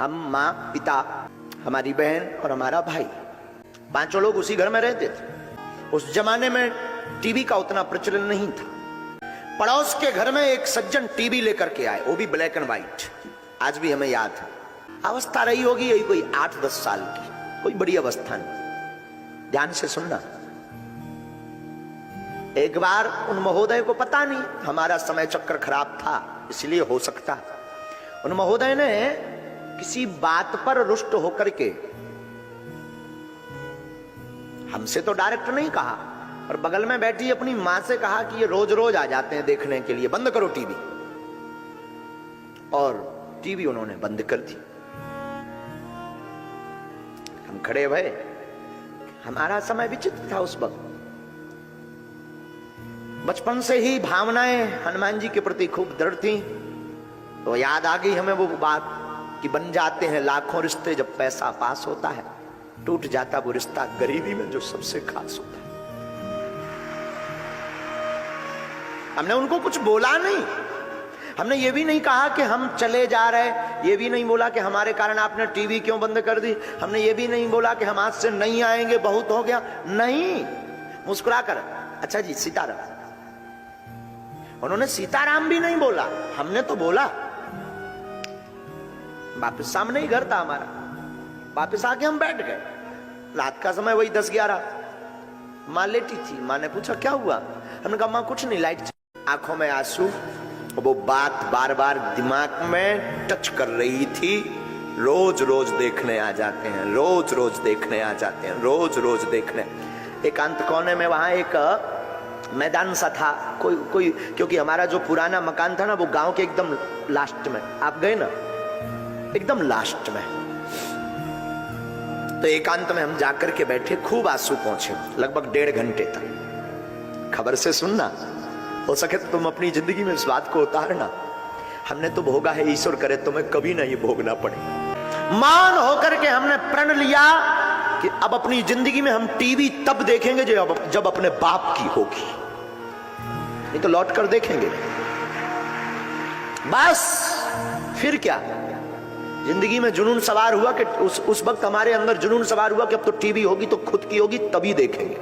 हम, माँ, पिता, हमारी बहन और हमारा भाई, पांचों लोग उसी घर में रहते थे। उस जमाने में टीवी का उतना प्रचलन नहीं था। पड़ोस के घर में एक सज्जन टीवी लेकर के आए, वो भी ब्लैक एंड व्हाइट। आज भी हमें याद है। अवस्था रही होगी यही कोई 8-10 साल की, कोई बड़ी अवस्था नहीं। ध्यान से सुनना। एक बार उन महोदय को पता नहीं, हमारा समय चक्र खराब था इसलिए हो सकता, उन महोदय ने किसी बात पर रुष्ट होकर के हमसे तो डायरेक्ट नहीं कहा, और बगल में बैठी अपनी मां से कहा कि ये रोज रोज आ जाते हैं देखने के लिए, बंद करो टीवी। और टीवी उन्होंने बंद कर दी। हम खड़े भये। हमारा समय विचित्र था उस वक्त। बचपन से ही भावनाएं हनुमान जी के प्रति खूब दृढ़ थी, तो याद आ गई हमें वो बात कि बन जाते हैं लाखों रिश्ते जब पैसा पास होता है, टूट जाता वो रिश्ता गरीबी में जो सबसे खास होता है। हमने उनको कुछ बोला नहीं, हमने ये भी नहीं कहा कि हम चले जा रहे, ये भी नहीं बोला कि हमारे कारण आपने टीवी क्यों बंद कर दी, हमने ये भी नहीं बोला कि हम आज से नहीं आएंगे, बहुत हो गया, नहीं। मुस्कुरा कर, अच्छा जी सीताराम। उन्होंने सीताराम भी नहीं बोला, हमने तो बोला। वापिस सामने ही घर था हमारा, वापिस आके हम बैठ गए। रात का समय वही 10-11। माँ लेटी थी। माँ ने पूछा क्या हुआ? हमने कहा माँ कुछ नहीं, लाइट। आंखों में आंसू, वो बात बार बार दिमाग में टच कर रही थी। रोज रोज देखने आ जाते हैं, रोज रोज देखने आ जाते हैं, रोज रोज देखने। एकांत कोने में वहां एक मैदान सा था, कोई क्योंकि हमारा जो पुराना मकान था ना वो गांव के एकदम लास्ट में, आप गए ना, एकदम लास्ट में। तो एकांत में हम जाकर के बैठे, खूब आंसू पहुंचे, लगभग 1.5 घंटे तक। खबर से सुनना, हो सके तो तुम अपनी जिंदगी में इस बात को उतारना। हमने तो भोगा है, ईश्वर करे तुम्हें कभी ना ये भोगना पड़े। मौन होकर के हमने प्रण लिया कि अब अपनी जिंदगी में हम टीवी तब देखेंगे जब अपने बाप की होगी, नहीं तो लौट कर देखेंगे बस। फिर क्या, जिंदगी में जुनून सवार हुआ कि उस वक्त हमारे अंदर जुनून सवार हुआ कि अब तो टीवी होगी तो खुद की होगी, तभी देखेंगे।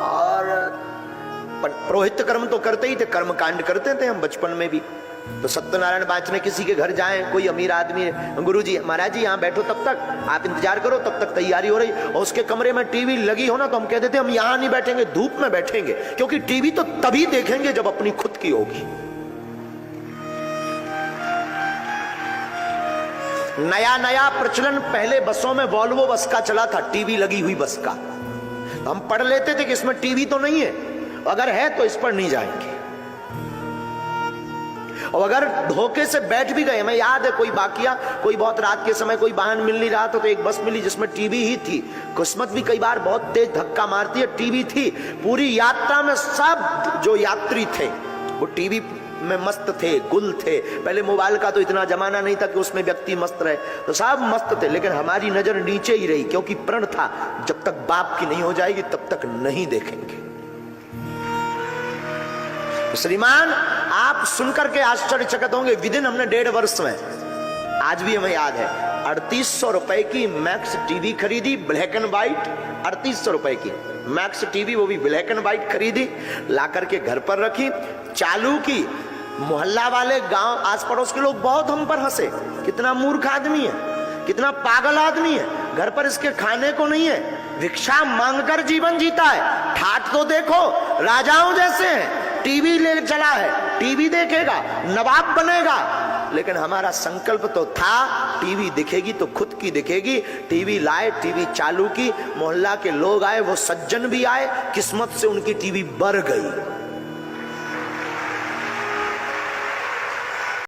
और पुरोहित कर्म तो करते ही थे, कर्म कांड करते थे हम बचपन में भी। तो सत्यनारायण बांचने किसी के घर जाएं, कोई अमीर आदमी है, गुरुजी महाराज जी यहाँ बैठो, तब तक आप इंतजार करो, तब तक तैयारी हो रही, और उसके कमरे में टीवी लगी हो ना, तो हम कहते थे हम यहाँ नहीं बैठेंगे, धूप में बैठेंगे, क्योंकि टीवी तो तभी देखेंगे जब अपनी खुद की होगी। नया नया प्रचलन, पहले बसों में वॉल्वो बस का चला था, टीवी लगी हुई बस का। तो हम पढ़ लेते थे कि इसमें टीवी तो नहीं है, अगर है तो इस पर नहीं जाएंगे। और अगर धोखे से बैठ भी गए, हमें याद है कोई वाकया, कोई बहुत रात के समय कोई वाहन मिल नहीं रहा था, तो एक बस मिली जिसमें टीवी ही थी। किस्मत भी कई बार बहुत तेज धक्का मारती है, टीवी थी। पूरी यात्रा में सब जो यात्री थे वो टीवी में मस्त थे, गुल थे। पहले मोबाइल का तो इतना जमाना नहीं था कि उसमें व्यक्ति मस्त रहे, तो सब मस्त थे, लेकिन हमारी नजर नीचे ही रही, क्योंकि प्रण था जब तक बाप की नहीं हो जाएगी तब तक नहीं देखेंगे। श्रीमान, आप सुनकर के आश्चर्यचकित होंगे, विदिन हमने 1.5 वर्ष में, आज भी हमें याद है, 3800 रुपए की मैक्स टीवी खरीदी, ब्लैक एंड व्हाइट। 3800 रुपए की मैक्स टीवी, वो भी ब्लैक एंड व्हाइट खरीदी, ला करके घर पर रखी, चालू की। मोहल्ला वाले, गांव आस पड़ोस के लोग बहुत हम पर हंसे, कितना मूर्ख आदमी है, कितना पागल आदमी है, घर पर इसके खाने को नहीं है, भिक्षा मांगकर जीवन जीता है। ठाठ तो देखो, राजाओं जैसे हैं, टीवी ले चला है, टीवी देखेगा, नवाब बनेगा। लेकिन हमारा संकल्प तो था टीवी दिखेगी तो खुद की दिखेगी। टीवी लाए, टीवी चालू की, मोहल्ला के लोग आए, वो सज्जन भी आए, किस्मत से उनकी टीवी बढ़ गई।